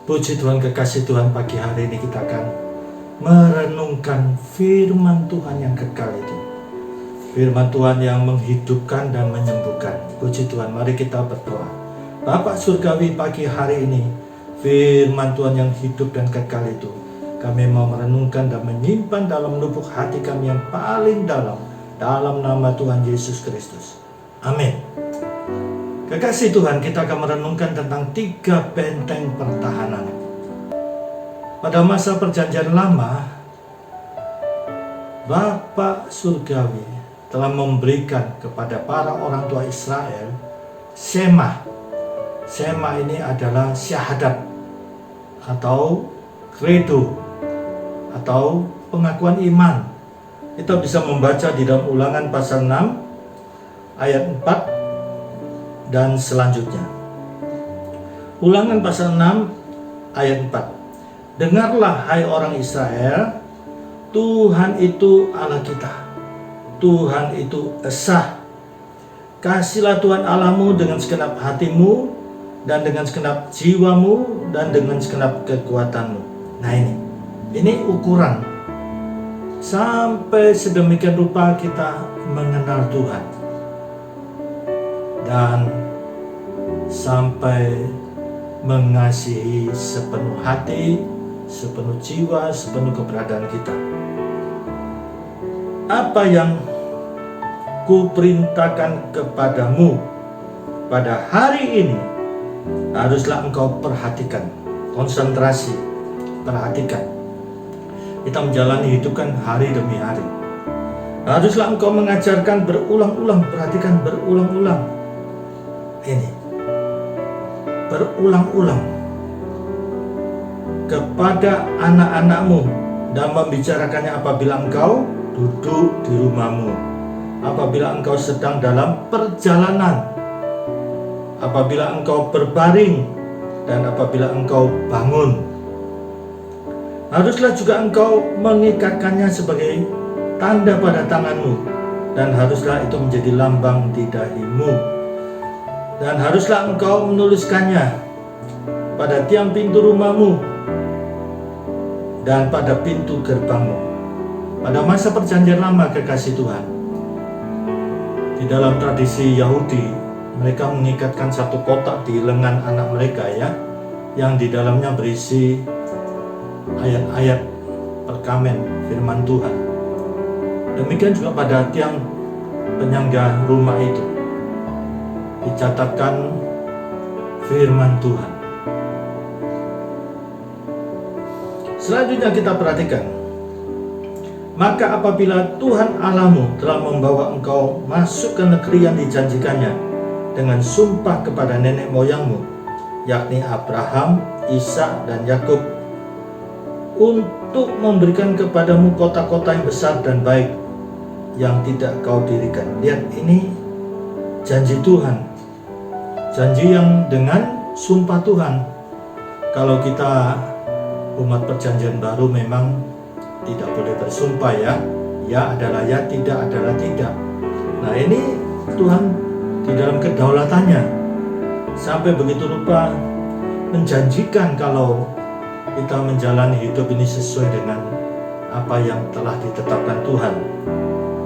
Puji Tuhan, kekasih Tuhan, pagi hari ini kita akan merenungkan firman Tuhan yang kekal itu. Firman Tuhan yang menghidupkan dan menyembuhkan. Puji Tuhan, mari kita berdoa. Bapak Surgawi, pagi hari ini firman Tuhan yang hidup dan kekal itu kami mau merenungkan dan menyimpan dalam lubuk hati kami yang paling dalam nama Tuhan Yesus Kristus. Amin. Kekasih Tuhan, kita akan merenungkan tentang 3 benteng pertahanan. Pada masa perjanjian lama, Bapa Surgawi telah memberikan kepada para orang tua Israel Shema. Shema ini adalah syahadat atau credo atau pengakuan iman. Kita bisa membaca di dalam Ulangan pasal 6 ayat 4 dan selanjutnya. Ulangan pasal 6 ayat 4. Dengarlah hai orang Israel, Tuhan itu Allah kita. Tuhan itu esa. Kasihlah Tuhan Allahmu dengan segenap hatimu dan dengan segenap jiwamu dan dengan segenap kekuatanmu. Nah ini ukuran. Sampai sedemikian rupa kita mengenal Tuhan. Dan sampai mengasihi sepenuh hati, sepenuh jiwa, sepenuh keberadaan kita. Apa yang kuperintahkan kepadamu pada hari ini haruslah engkau perhatikan, konsentrasi, perhatikan. Kita menjalani hidup kan hari demi hari. Haruslah engkau mengajarkan berulang-ulang, perhatikan berulang-ulang. Ini berulang-ulang kepada anak-anakmu dan membicarakannya apabila engkau duduk di rumahmu, apabila engkau sedang dalam perjalanan, apabila engkau berbaring, dan apabila engkau bangun. Haruslah juga engkau mengikatkannya sebagai tanda pada tanganmu, dan haruslah itu menjadi lambang di dahimu. Dan haruslah engkau menuliskannya pada tiang pintu rumahmu dan pada pintu gerbangmu. Pada masa perjanjian lama, kekasih Tuhan, di dalam tradisi Yahudi, mereka mengikatkan satu kotak di lengan anak mereka ya, yang di dalamnya berisi ayat-ayat perkamen firman Tuhan. Demikian juga pada tiang penyangga rumah itu dicatatkan firman Tuhan. Selanjutnya kita perhatikan. Maka apabila Tuhan Allahmu telah membawa engkau masuk ke negeri yang dijanjikannya dengan sumpah kepada nenek moyangmu, yakni Abraham, Ishak, dan Yakub, untuk memberikan kepadamu kota-kota yang besar dan baik yang tidak kau dirikan. Lihat, ini janji Tuhan. Janji yang dengan sumpah Tuhan. Kalau kita umat perjanjian baru memang tidak boleh bersumpah ya. Ya adalah ya, tidak adalah tidak. Nah ini Tuhan di dalam kedaulatannya sampai begitu rupa menjanjikan kalau kita menjalani hidup ini sesuai dengan apa yang telah ditetapkan Tuhan.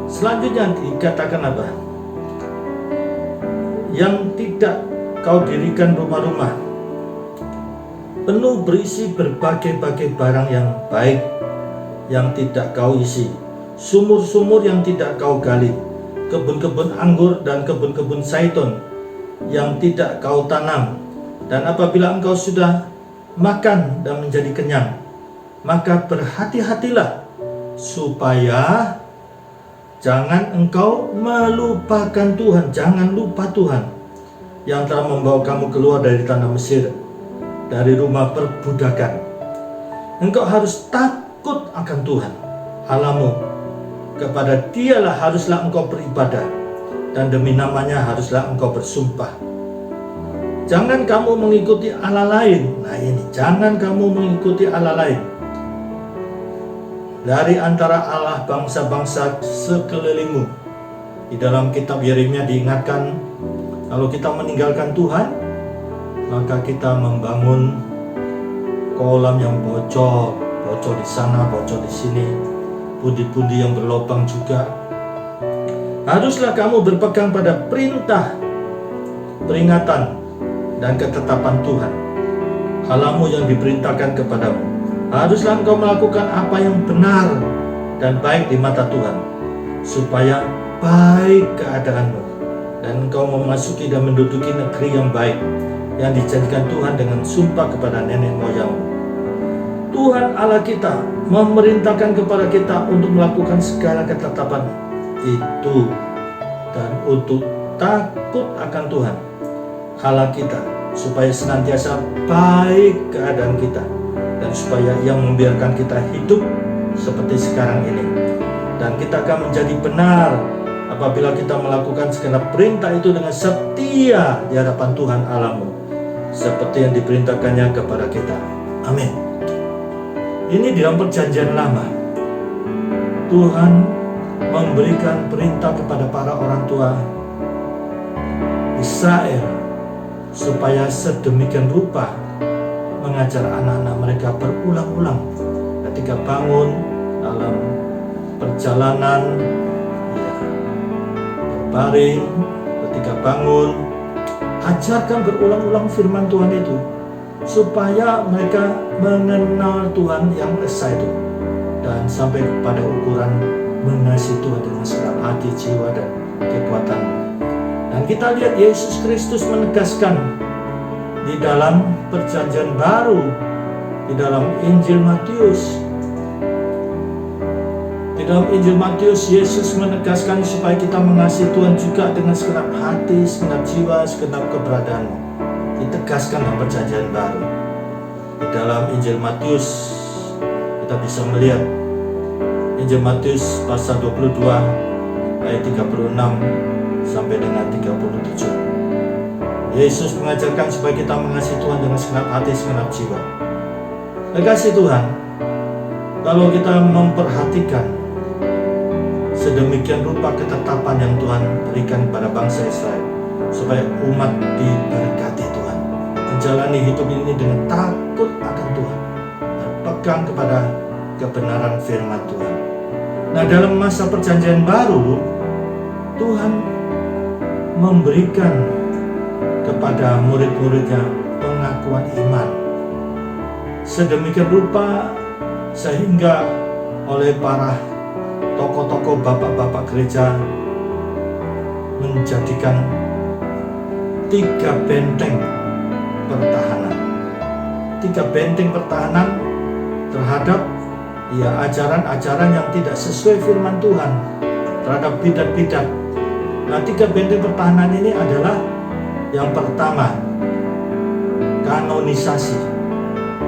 Selanjutnya dikatakan apa? Yang tidak kau dirikan rumah-rumah penuh berisi berbagai-bagai barang yang baik yang tidak kau isi, sumur-sumur yang tidak kau gali, kebun-kebun anggur dan kebun-kebun zaitun yang tidak kau tanam. Dan apabila engkau sudah makan dan menjadi kenyang, maka berhati-hatilah supaya jangan engkau melupakan Tuhan. Jangan lupa Tuhan yang telah membawa kamu keluar dari tanah Mesir, dari rumah perbudakan. Engkau harus takut akan Tuhan Allahmu. Kepada Dialah haruslah engkau beribadah, dan demi namanya haruslah engkau bersumpah. Jangan kamu mengikuti Allah lain. Nah ini, jangan kamu mengikuti Allah lain dari antara Allah bangsa-bangsa sekelilingmu. Di dalam kitab Yeremia diingatkan, kalau kita meninggalkan Tuhan, maka kita membangun kolam yang bocor di sana, bocor di sini, pundi-pundi yang berlubang juga. Haruslah kamu berpegang pada perintah, peringatan, dan ketetapan Tuhan Allahmu yang diperintahkan kepadamu. Haruslah engkau melakukan apa yang benar dan baik di mata Tuhan, supaya baik keadaanmu dan engkau memasuki dan menduduki negeri yang baik yang dijanjikan Tuhan dengan sumpah kepada nenek moyangmu. Tuhan Allah kita memerintahkan kepada kita untuk melakukan segala ketetapan itu dan untuk takut akan Tuhan Allah kita, supaya senantiasa baik keadaan kita dan supaya Ia membiarkan kita hidup seperti sekarang ini, dan kita akan menjadi benar apabila kita melakukan segenap perintah itu dengan setia di hadapan Tuhan Allahmu, seperti yang diperintahkannya kepada kita. Amin. Ini dalam perjanjian lama, Tuhan memberikan perintah kepada para orang tua Israel supaya sedemikian rupa mengajar anak-anak mereka berulang-ulang ketika bangun dalam perjalanan, berbaring, ketika bangun. Ajarkan berulang-ulang firman Tuhan itu supaya mereka mengenal Tuhan yang esa itu dan sampai kepada ukuran mengasihi Tuhan dengan segenap hati, jiwa, dan kekuatan. Dan kita lihat Yesus Kristus menegaskan di dalam perjanjian baru, di dalam Injil Matius. Di dalam Injil Matius, Yesus menegaskan supaya kita mengasihi Tuhan juga dengan segenap hati, segenap jiwa, segenap keberadaan. Ditegaskan dalam perjanjian baru. Di dalam Injil Matius kita bisa melihat Injil Matius pasal 22 ayat 36 sampai dengan 37. Yesus mengajarkan supaya kita mengasihi Tuhan dengan segenap hati, segenap jiwa. Kekasih Tuhan, kalau kita memperhatikan sedemikian rupa ketetapan yang Tuhan berikan kepada bangsa Israel supaya umat diberkati Tuhan, menjalani hidup ini dengan takut akan Tuhan, berpegang kepada kebenaran firman Tuhan. Nah, dalam masa perjanjian baru, Tuhan memberikan kepada murid-muridnya pengakuan iman sedemikian rupa sehingga oleh para tokoh-tokoh bapak-bapak gereja menjadikan 3 benteng pertahanan. 3 benteng pertahanan terhadap ajaran-ajaran yang tidak sesuai firman Tuhan, terhadap bidat-bidat. Nah, 3 benteng pertahanan ini adalah yang pertama, kanonisasi.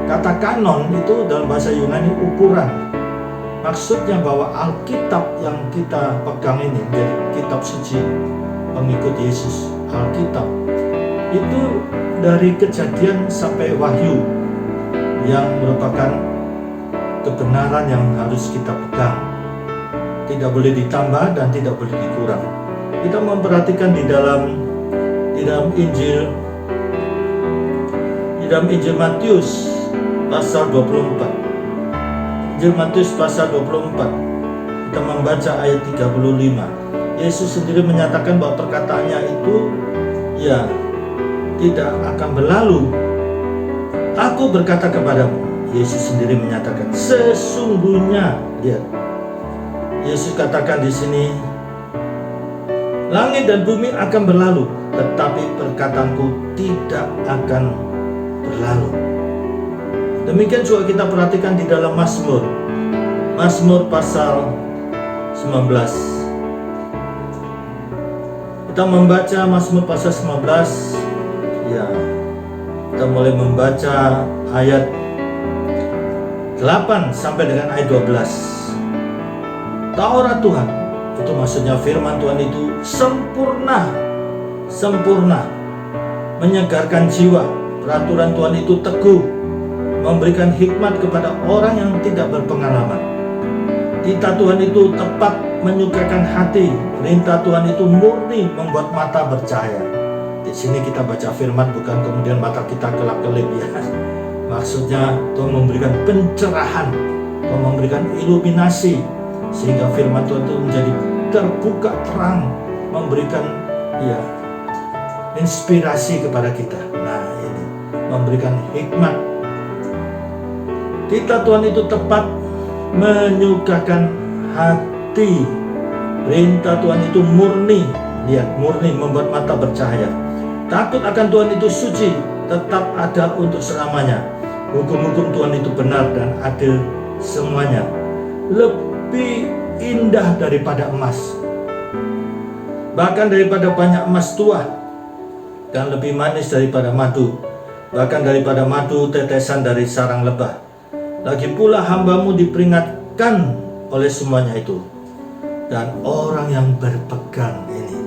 Kata kanon itu dalam bahasa Yunani ukuran. Maksudnya bahwa Alkitab yang kita pegang ini menjadi kitab suci pengikut Yesus. Alkitab itu dari Kejadian sampai Wahyu yang merupakan kebenaran yang harus kita pegang. Tidak boleh ditambah dan tidak boleh dikurang. Kita memperhatikan di dalam Injil Matius pasal 24. Injil Matius pasal 24. Kita membaca ayat 35. Yesus sendiri menyatakan bahwa perkataannya itu tidak akan berlalu. Aku berkata kepadamu, Yesus sendiri menyatakan, sesungguhnya, lihat, Yesus katakan di sini, langit dan bumi akan berlalu, tetapi perkataanku tidak akan berlalu. Demikian juga kita perhatikan di dalam Mazmur pasal 19. Kita membaca Mazmur pasal 19. Kita mulai membaca ayat 8 sampai dengan ayat 12. Taurat Tuhan, itu maksudnya firman Tuhan itu sempurna, menyegarkan jiwa. Peraturan Tuhan itu teguh, memberikan hikmat kepada orang yang tidak berpengalaman. Titah Tuhan itu tepat, menyukakan hati. Perintah Tuhan itu murni, membuat mata bercahaya. Di sini kita baca firman bukan kemudian mata kita kelap-kelip ya. Maksudnya Tuhan memberikan pencerahan, Tuhan memberikan iluminasi, sehingga firman Tuhan itu menjadi terbuka terang, memberikan inspirasi kepada kita. Nah, ini memberikan hikmat. Titah Tuhan itu tepat, menyukakan hati. Perintah Tuhan itu murni, murni, membuat mata bercahaya. Takut akan Tuhan itu suci, tetap ada untuk selamanya. Hukum-hukum Tuhan itu benar dan adil semuanya. Lebih indah daripada emas, bahkan daripada banyak emas tua, dan lebih manis daripada madu, bahkan daripada madu tetesan dari sarang lebah. Lagi pula hambamu diperingatkan oleh semuanya itu. Dan orang yang berpegang ini,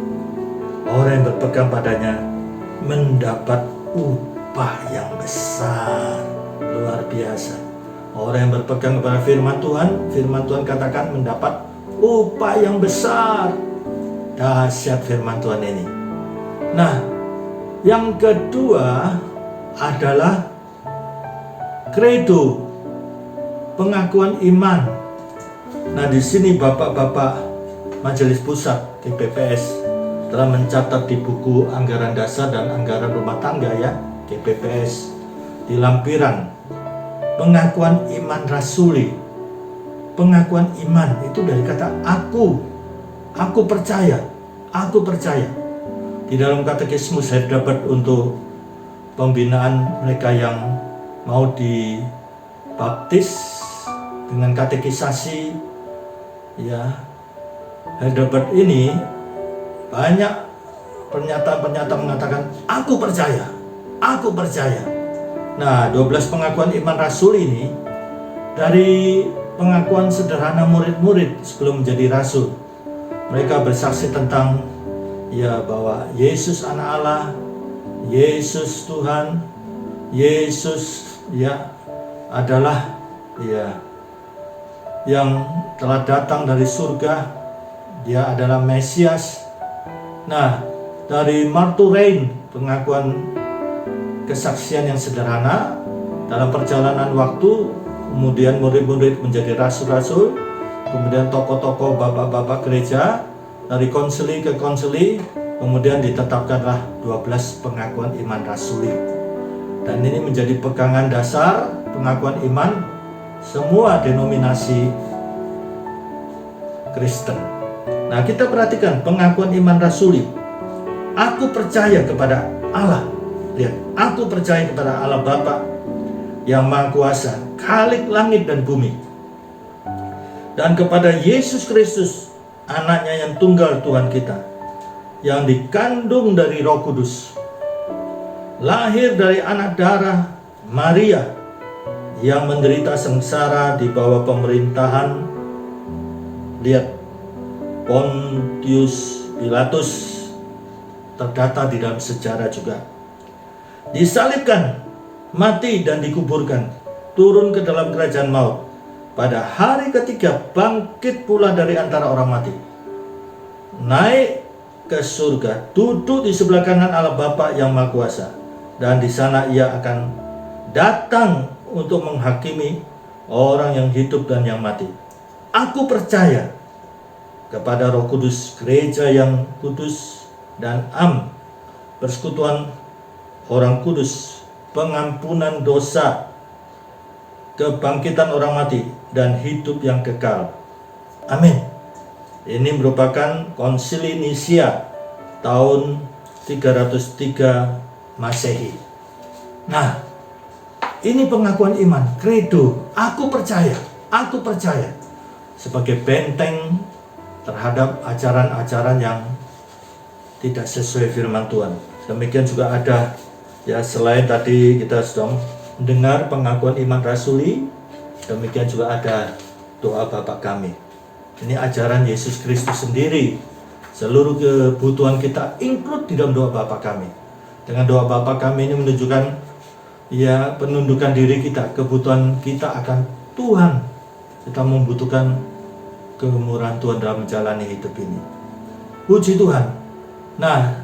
orang yang berpegang padanya mendapat upah yang besar, luar biasa. Orang yang berpegang kepada firman Tuhan katakan mendapat upah yang besar. Dahsyat firman Tuhan ini. Nah, yang kedua adalah credo, pengakuan iman. Nah, di sini bapak-bapak Majelis Pusat GPPS telah mencatat di buku anggaran dasar dan anggaran rumah tangga GPPS di lampiran pengakuan iman rasuli. Pengakuan iman itu dari kata aku percaya, aku percaya. Di dalam katekismus Heidelberg untuk pembinaan mereka yang mau dibaptis dengan katekisasi, Heidelberg ini banyak pernyataan-pernyataan mengatakan aku percaya, aku percaya. Nah, 12 pengakuan iman rasul ini dari pengakuan sederhana murid-murid sebelum menjadi rasul. Mereka bersaksi tentang bahwa Yesus anak Allah, Yesus Tuhan, Yesus adalah yang telah datang dari surga. Dia adalah Mesias. Nah, dari Marturein, pengakuan kesaksian yang sederhana dalam perjalanan waktu, kemudian murid-murid menjadi rasul-rasul, kemudian tokoh-tokoh bapak-bapak gereja, dari konsili ke konsili, kemudian ditetapkanlah 12 pengakuan iman rasuli. Dan ini menjadi pegangan dasar pengakuan iman semua denominasi Kristen. Nah, kita perhatikan pengakuan iman rasuli. Aku percaya kepada Allah. Lihat, aku percaya kepada Allah Bapa yang Maha Kuasa, Khalik langit dan bumi, dan kepada Yesus Kristus, anaknya yang tunggal Tuhan kita, yang dikandung dari Roh Kudus, lahir dari anak darah Maria, yang menderita sengsara di bawah pemerintahan, lihat, Pontius Pilatus, terdata di dalam sejarah juga. Disalibkan, mati dan dikuburkan, turun ke dalam kerajaan maut. Pada hari ketiga bangkit pula dari antara orang mati, naik ke surga, duduk di sebelah kanan Allah Bapa yang Maha Kuasa, dan di sana ia akan datang untuk menghakimi orang yang hidup dan yang mati. Aku percaya kepada Roh Kudus, gereja yang kudus dan persekutuan orang kudus, pengampunan dosa, kebangkitan orang mati, dan hidup yang kekal. Amin. Ini merupakan Konsili Nisia tahun 303 Masehi. Nah, ini pengakuan iman, credo, aku percaya, sebagai benteng terhadap ajaran-ajaran yang tidak sesuai firman Tuhan. Demikian juga ada, selain tadi kita sudah mendengar pengakuan iman rasuli, demikian juga ada doa Bapa kami. Ini ajaran Yesus Kristus sendiri. Seluruh kebutuhan kita include di dalam doa Bapa kami. Dengan doa Bapa kami ini menunjukkan penundukan diri kita, kebutuhan kita akan Tuhan. Kita membutuhkan kemurahan Tuhan dalam menjalani hidup ini. Puji Tuhan. Nah,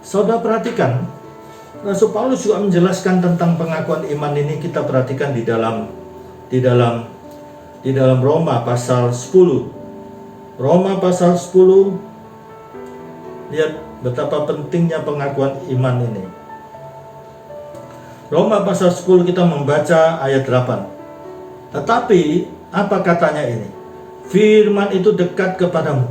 saudara perhatikan Rasul Paulus juga menjelaskan tentang pengakuan iman ini. Kita perhatikan di dalam Roma pasal 10. Roma pasal 10, lihat betapa pentingnya pengakuan iman ini. Roma pasal 10 kita membaca ayat 8. Tetapi apa katanya ini? Firman itu dekat kepadamu,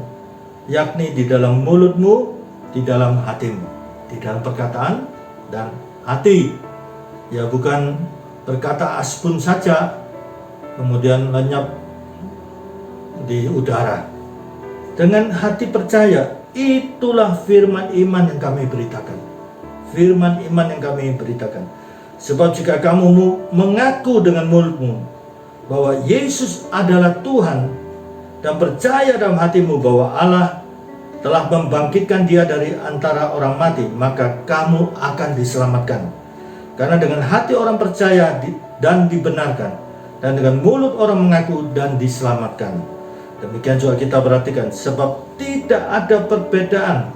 yakni di dalam mulutmu, di dalam hatimu, di dalam perkataan dan hati. Ya, bukan berkata aspun saja kemudian lenyap di udara. Dengan hati percaya, itulah firman iman yang kami beritakan. Firman iman yang kami beritakan. Sebab jika kamu mengaku dengan mulutmu bahwa Yesus adalah Tuhan dan percaya dalam hatimu bahwa Allah telah membangkitkan dia dari antara orang mati, maka kamu akan diselamatkan. Karena dengan hati orang percaya dan dibenarkan, dan dengan mulut orang mengaku dan diselamatkan. Demikian juga kita perhatikan, sebab tidak ada perbedaan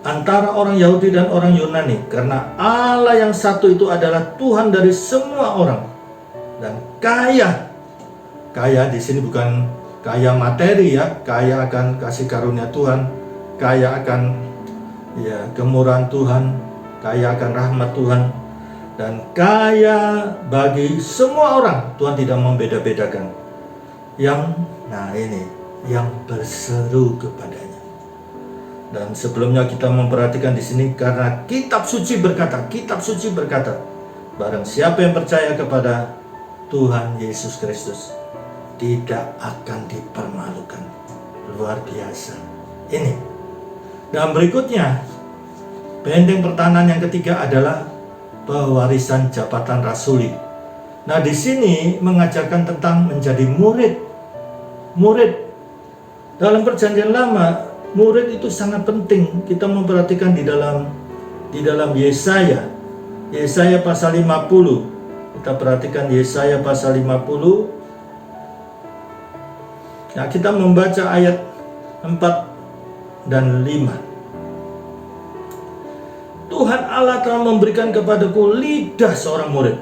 antara orang Yahudi dan orang Yunani, karena Allah yang satu itu adalah Tuhan dari semua orang, dan kaya di sini bukan kaya materi ya, kaya akan kasih karunia Tuhan, kaya akan kemurahan Tuhan, kaya akan rahmat Tuhan, dan kaya bagi semua orang. Tuhan tidak membeda-bedakan. Yang berseru kepadanya. Dan sebelumnya kita memperhatikan di sini, karena kitab suci berkata, barang siapa yang percaya kepada Tuhan Yesus Kristus tidak akan dipermalukan. Luar biasa ini. Dan berikutnya, benteng pertahanan yang ketiga adalah pewarisan jabatan rasuli. Nah, di sini mengajarkan tentang menjadi murid. Dalam Perjanjian Lama, murid itu sangat penting. Kita memperhatikan di dalam Yesaya pasal 50. Kita perhatikan Yesaya pasal 50. Nah, kita membaca ayat 4 dan 5. Tuhan Allah telah memberikan kepadaku lidah seorang murid,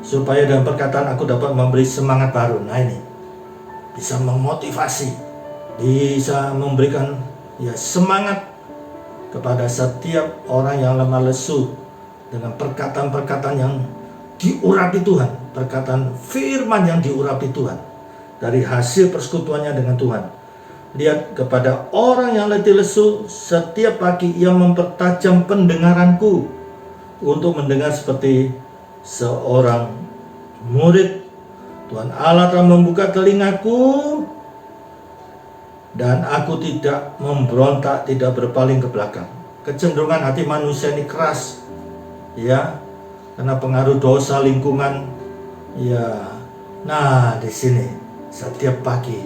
supaya dalam perkataan aku dapat memberi semangat baru. Nah, ini bisa memotivasi, bisa memberikan semangat kepada setiap orang yang lemah lesu dengan perkataan-perkataan yang diurapi Tuhan, perkataan firman yang diurapi Tuhan dari hasil persekutuannya dengan Tuhan. Lihat, kepada orang yang letih lesu, setiap pagi ia mempertajam pendengaranku untuk mendengar seperti seorang murid. Tuhan Allah telah membuka telingaku dan aku tidak memberontak, tidak berpaling ke belakang. Kecenderungan hati manusia ini keras, ya, karena pengaruh dosa lingkungan, ya. Nah, di sini setiap pagi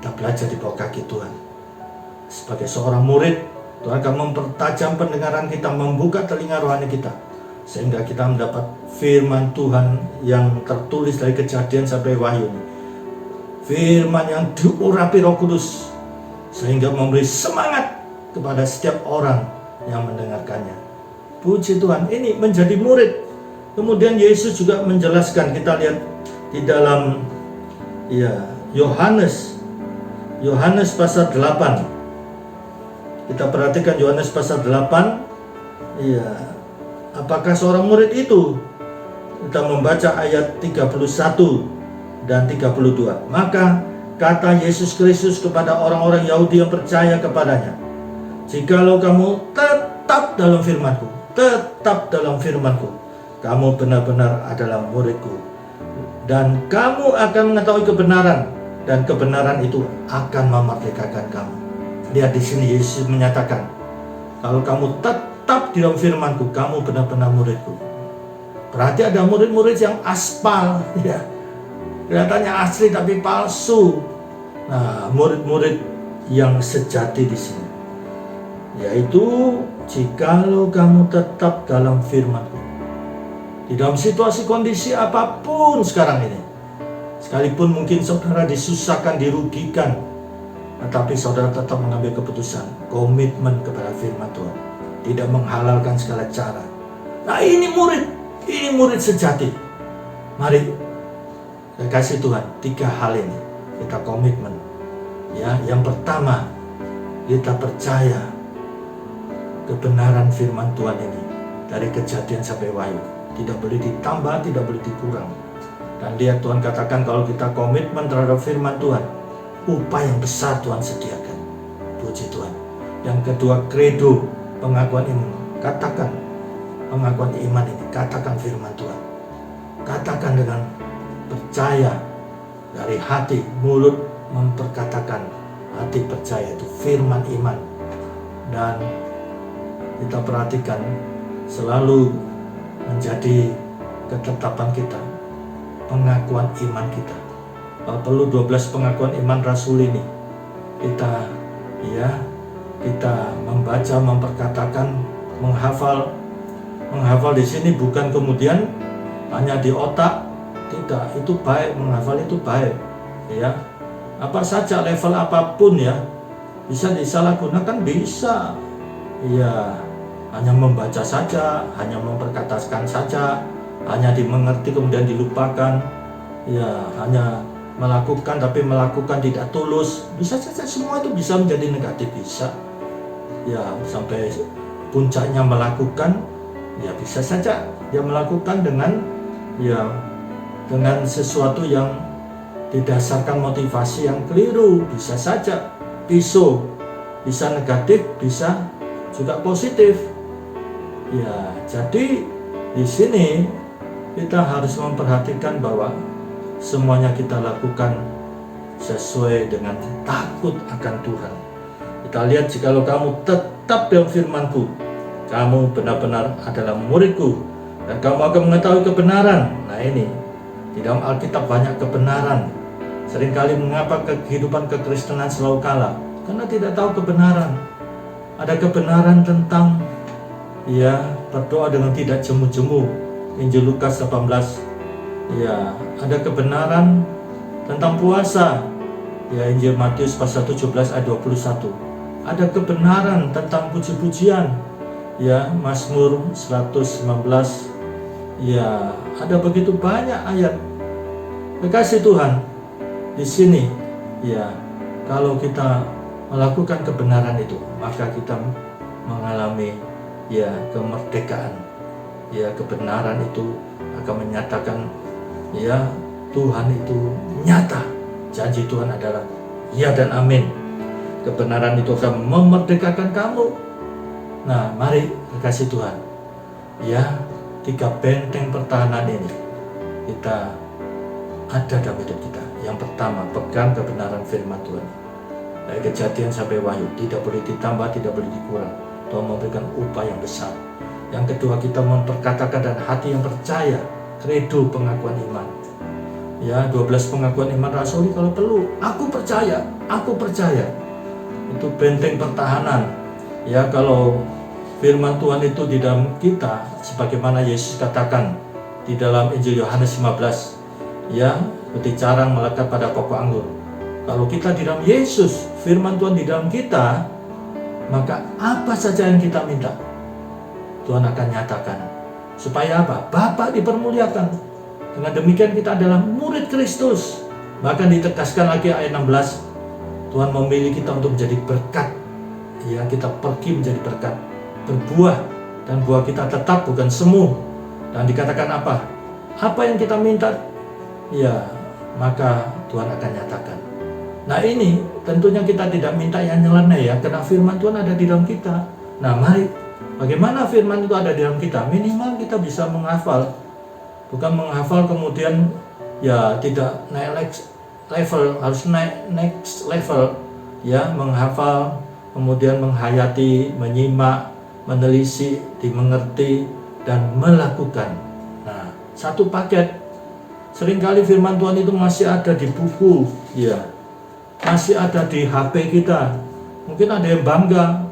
kita belajar di bawah kaki Tuhan. Sebagai seorang murid, Tuhan akan mempertajam pendengaran kita, membuka telinga rohani kita, sehingga kita mendapat firman Tuhan yang tertulis dari Kejadian sampai Wahyu ini. Firman yang diurapi Roh Kudus, sehingga memberi semangat kepada setiap orang yang mendengarkannya. Puji Tuhan, ini menjadi murid. Kemudian Yesus juga menjelaskan, kita lihat di dalam Yohanes pasal 8. Kita perhatikan Yohanes pasal 8. Apakah seorang murid itu? Kita membaca ayat 31 dan 32. Maka kata Yesus Kristus kepada orang-orang Yahudi yang percaya kepadanya, jikalau kamu tetap dalam firman-Ku, kamu benar-benar adalah murid-Ku, dan kamu akan mengetahui kebenaran, dan kebenaran itu akan memerdekakan kamu. Lihat di sini Yesus menyatakan, kalau kamu tetap di dalam firman-Ku, kamu benar-benar murid-Ku. Berarti ada murid-murid yang aspal, ya, kelihatannya asli tapi palsu. Nah, murid-murid yang sejati di sini, yaitu jikalau kamu tetap dalam firman-Ku. Di dalam situasi kondisi apapun sekarang ini, sekalipun mungkin saudara disusahkan, dirugikan, tetapi saudara tetap mengambil keputusan, komitmen kepada firman Tuhan. tidak menghalalkan segala cara. Nah, ini murid sejati. Mari kasih Tuhan 3 hal ini kita komitmen. Ya, yang pertama, kita percaya kebenaran firman Tuhan ini dari Kejadian sampai Wahyu. Tidak boleh ditambah, tidak boleh dikurang. Dan lihat Tuhan katakan kalau kita komitmen terhadap firman Tuhan, upah yang besar Tuhan sediakan. Puji Tuhan. Yang kedua, credo, pengakuan iman. Katakan pengakuan iman ini, katakan firman Tuhan. Katakan dengan percaya dari hati, mulut memperkatakan, hati percaya, itu firman iman. Dan kita perhatikan selalu menjadi ketetapan kita, pengakuan iman kita. Kalau perlu 12 pengakuan iman Rasul ini kita membaca, memperkatakan, menghafal di sini bukan kemudian hanya di otak. Tidak, itu baik, menghafal itu baik, ya. Apa saja, level apapun ya, bisa disalahgunakan, bisa. Ya, hanya membaca saja, hanya memperkatakan saja, hanya dimengerti kemudian dilupakan. Ya, hanya melakukan tapi melakukan tidak tulus. Bisa saja, semua itu bisa menjadi negatif, bisa. Ya, sampai puncaknya melakukan, ya bisa saja dia melakukan dengan sesuatu yang didasarkan motivasi yang keliru, bisa saja bisa negatif, bisa juga positif. Ya, jadi di sini kita harus memperhatikan bahwa semuanya kita lakukan sesuai dengan takut akan Tuhan. Kita lihat, jikalau kamu tetap dalam firman-Ku, kamu benar-benar adalah murid-Ku, dan kamu akan mengetahui kebenaran. Nah, ini di dalam Alkitab banyak kebenaran. Seringkali mengapa kehidupan kekristenan selalu kalah? Karena tidak tahu kebenaran. Ada kebenaran tentang berdoa dengan tidak jemu-jemu, Injil Lukas 18. Ya, ada kebenaran tentang puasa, ya, Injil Matius pasal 17 ayat 21. Ada kebenaran tentang puji-pujian, ya, Mazmur 119. Ya, ada begitu banyak ayat. Kekasih Tuhan, di sini, ya, kalau kita melakukan kebenaran itu, maka kita mengalami, ya, kemerdekaan. Ya, kebenaran itu akan menyatakan, ya, Tuhan itu nyata. Janji Tuhan adalah ya dan amin. Kebenaran itu akan memerdekakan kamu. Nah, mari kekasih Tuhan, ya, 3 benteng pertahanan ini kita ada dalam hidup kita. Yang pertama, pegang kebenaran firman Tuhan. Dari Kejadian sampai Wahyu, tidak boleh ditambah, tidak boleh dikurang. Tuhan memberikan upah yang besar. Yang kedua, kita memperkatakan dan hati yang percaya, credo, pengakuan iman. Ya, 12 pengakuan iman Rasul kalau perlu. Aku percaya. Itu benteng pertahanan. Ya, kalau firman Tuhan itu di dalam kita, sebagaimana Yesus katakan di dalam Injil Yohanes 15, ya, seperti carang melekat pada pokok anggur. Kalau kita di dalam Yesus, firman Tuhan di dalam kita, maka apa saja yang kita minta, Tuhan akan nyatakan. Supaya apa? Bapa dipermuliakan. Dengan demikian kita adalah murid Kristus. Bahkan ditegaskan lagi ayat 16, Tuhan memilih kita untuk menjadi berkat. Ya, kita pergi menjadi berkat, berbuah, dan buah kita tetap, bukan semu. Dan dikatakan apa? Apa yang kita minta, ya, maka Tuhan akan nyatakan. Nah, ini tentunya kita tidak minta yang nyeleneh, ya, karena firman Tuhan ada di dalam kita. Nah, mari, bagaimana firman itu ada di dalam kita? Minimal kita bisa menghafal. Bukan menghafal kemudian, ya, tidak naik level, harus naik next level, ya, menghafal, kemudian menghayati, menyimak, menelisik, dimengerti, dan melakukan. Nah, satu paket. Seringkali firman Tuhan itu masih ada di buku, ya, masih ada di HP kita. Mungkin ada yang bangga,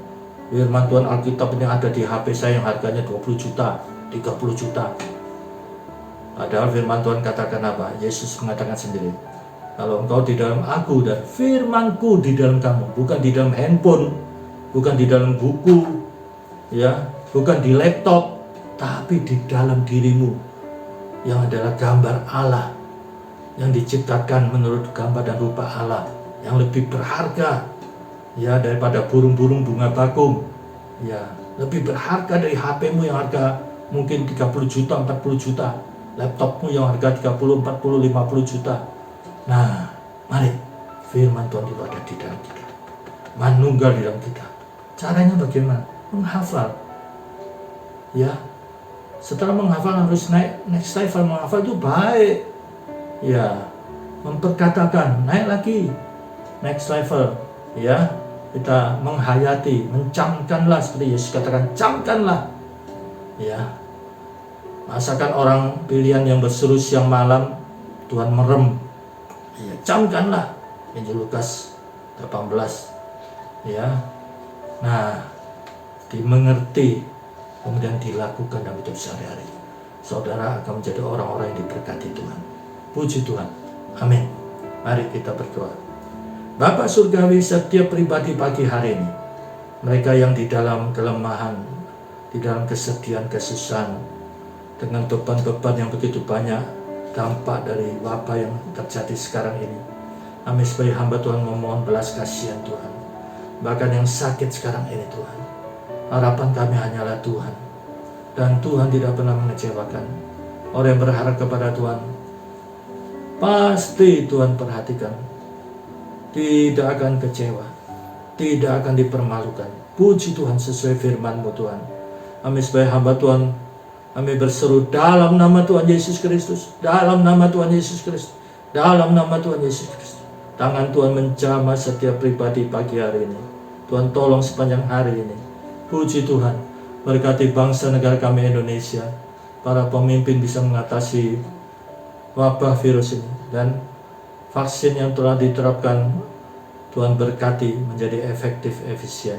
firman Tuhan Alkitab ini ada di HP saya yang harganya 20 juta, 30 juta. Padahal firman Tuhan katakan apa? Yesus mengatakan sendiri, kalau engkau di dalam aku dan firmanku di dalam kamu, bukan di dalam handphone, bukan di dalam buku, ya, bukan di laptop, tapi di dalam dirimu yang adalah gambar Allah, yang diciptakan menurut gambar dan rupa Allah, yang lebih berharga ya daripada burung-burung bunga bakung, ya, lebih berharga dari HP-mu yang harga mungkin 30 juta, 40 juta, laptopmu yang harga 30, 40, 50 juta. Nah, mari firman Tuhan itu ada di dalam kita, manunggal di dalam kita. Caranya bagaimana? Menghafal, ya. Setelah menghafal harus naik next level. Menghafal itu baik, ya, memperkatakan, naik lagi next level, ya. Kita menghayati, mencamkanlah seperti Yesus katakan, camkanlah, ya. Masakan orang pilihan yang berseru siang malam, Tuhan merem, ya, camkanlah. Injil Lukas 18, ya. Nah, dimengerti, kemudian dilakukan dalam hidup sehari-hari, saudara akan menjadi orang-orang yang diberkati Tuhan. Puji Tuhan, amin. Mari kita berdoa. Bapa Surgawi, setiap pribadi pagi hari ini, mereka yang di dalam kelemahan, di dalam kesedihan, kesusahan, dengan beban-beban yang begitu banyak, dampak dari wabah yang terjadi sekarang ini, kami sebagai hamba Tuhan memohon belas kasihan Tuhan. Bahkan yang sakit sekarang ini Tuhan, harapan kami hanyalah Tuhan, dan Tuhan tidak pernah mengecewakan. Orang yang berharap kepada Tuhan, pasti Tuhan perhatikan, tidak akan kecewa, tidak akan dipermalukan. Puji Tuhan, sesuai firman-Mu Tuhan. Kami sebagai hamba Tuhan, kami berseru dalam nama Tuhan Yesus Kristus, dalam nama Tuhan Yesus Kristus, dalam nama Tuhan Yesus Kristus. Tangan Tuhan menjamah setiap pribadi pagi hari ini. Tuhan tolong sepanjang hari ini. Puji Tuhan, berkati bangsa negara kami Indonesia, para pemimpin bisa mengatasi wabah virus ini, dan vaksin yang telah diterapkan, Tuhan berkati menjadi efektif, efisien.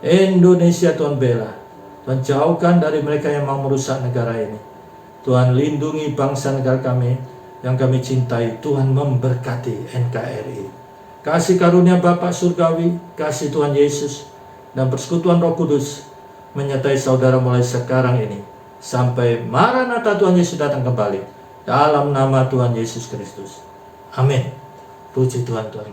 Indonesia Tuhan bela, Tuhan jauhkan dari mereka yang mau merusak negara ini. Tuhan lindungi bangsa negara kami yang kami cintai. Tuhan memberkati NKRI. Kasih karunia Bapa Surgawi, kasih Tuhan Yesus, dan persekutuan Roh Kudus menyertai saudara mulai sekarang ini sampai Maranatha Tuhan Yesus datang kembali. Dalam nama Tuhan Yesus Kristus. Amin. Puji Tuhan, Tuhan.